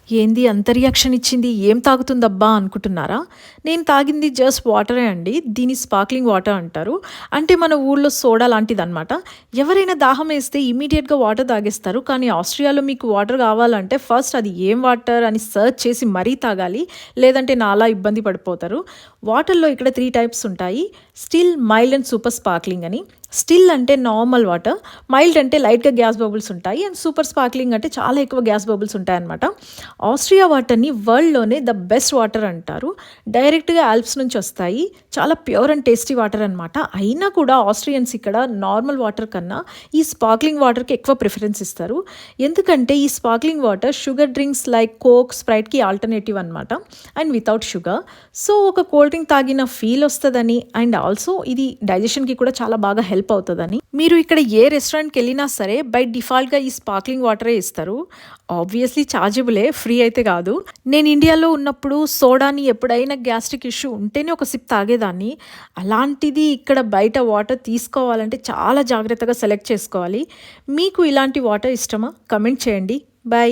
ఏంది అంత రియాక్షన్ ఇచ్చింది? ఏం తాగుతుందబ్బా అనుకుంటున్నారా? నేను తాగింది జస్ట్ వాటరే అండి. దీన్ని స్పార్క్లింగ్ వాటర్ అంటారు. అంటే మన ఊర్లో సోడా లాంటిదనమాట. ఎవరైనా దాహం వేస్తే ఇమ్మీడియేట్‌గా వాటర్ తాగేస్తారు. కానీ ఆస్ట్రియాలో మీకు వాటర్ కావాలంటే ఫస్ట్ అది ఏం వాటర్ అని సెర్చ్ చేసి మరీ తాగాలి. లేదంటే నాలా ఇబ్బంది పడిపోతారు. వాటర్‌లో ఇక్కడ 3 టైప్స్ ఉంటాయి. Still, mild and super sparkling అని. స్టిల్ అంటే నార్మల్ వాటర్, మైల్డ్ అంటే లైట్‌గా గ్యాస్ బబుల్స్ ఉంటాయి. అండ్ సూపర్ స్పార్క్లింగ్ అంటే చాలా ఎక్కువ గ్యాస్ బబుల్స్ ఉంటాయన్నమాట. ఆస్ట్రియా వాటర్‌ని వరల్డ్‌లోనే ద బెస్ట్ వాటర్ అంటారు. డైరెక్ట్‌గా ఆల్ప్స్ నుంచి వస్తాయి. చాలా ప్యూర్ అండ్ టేస్టీ వాటర్ అనమాట. అయినా కూడా ఆస్ట్రియన్స్ ఇక్కడ నార్మల్ వాటర్ కన్నా ఈ స్పార్క్లింగ్ వాటర్‌కి ఎక్కువ ప్రిఫరెన్స్ ఇస్తారు. ఎందుకంటే ఈ sparkling water sugar drinks like coke, స్ప్రైట్‌కి ఆల్టర్నేటివ్ అనమాట. And without sugar. సో ఒక కోల్డ్ డ్రింక్ తాగిన ఫీల్ వస్తదని అండ్ ఆల్సో ఇది డైజెషన్‌కి కూడా చాలా బాగా హెల్ప్ అవుతదని. మీరు ఇక్కడ ఏ రెస్టారెంట్‌కి వెళ్ళినా సరే బై డిఫాల్ట్‌గా ఈ స్పార్క్లింగ్ వాటరే ఇస్తారు. ఆబ్వియస్లీ చార్జబులే, ఫ్రీ అయితే కాదు. నేను ఇండియాలో ఉన్నప్పుడు సోడాని ఎప్పుడైనా గ్యాస్ట్రిక్ ఇష్యూ ఉంటేనే ఒక సిప్ తాగేదాన్ని. అలాంటిది ఇక్కడ బయట వాటర్ తీసుకోవాలంటే చాలా జాగ్రత్తగా సెలెక్ట్ చేసుకోవాలి. మీకు ఇలాంటి వాటర్ ఇష్టమా? కమెంట్ చేయండి. బై.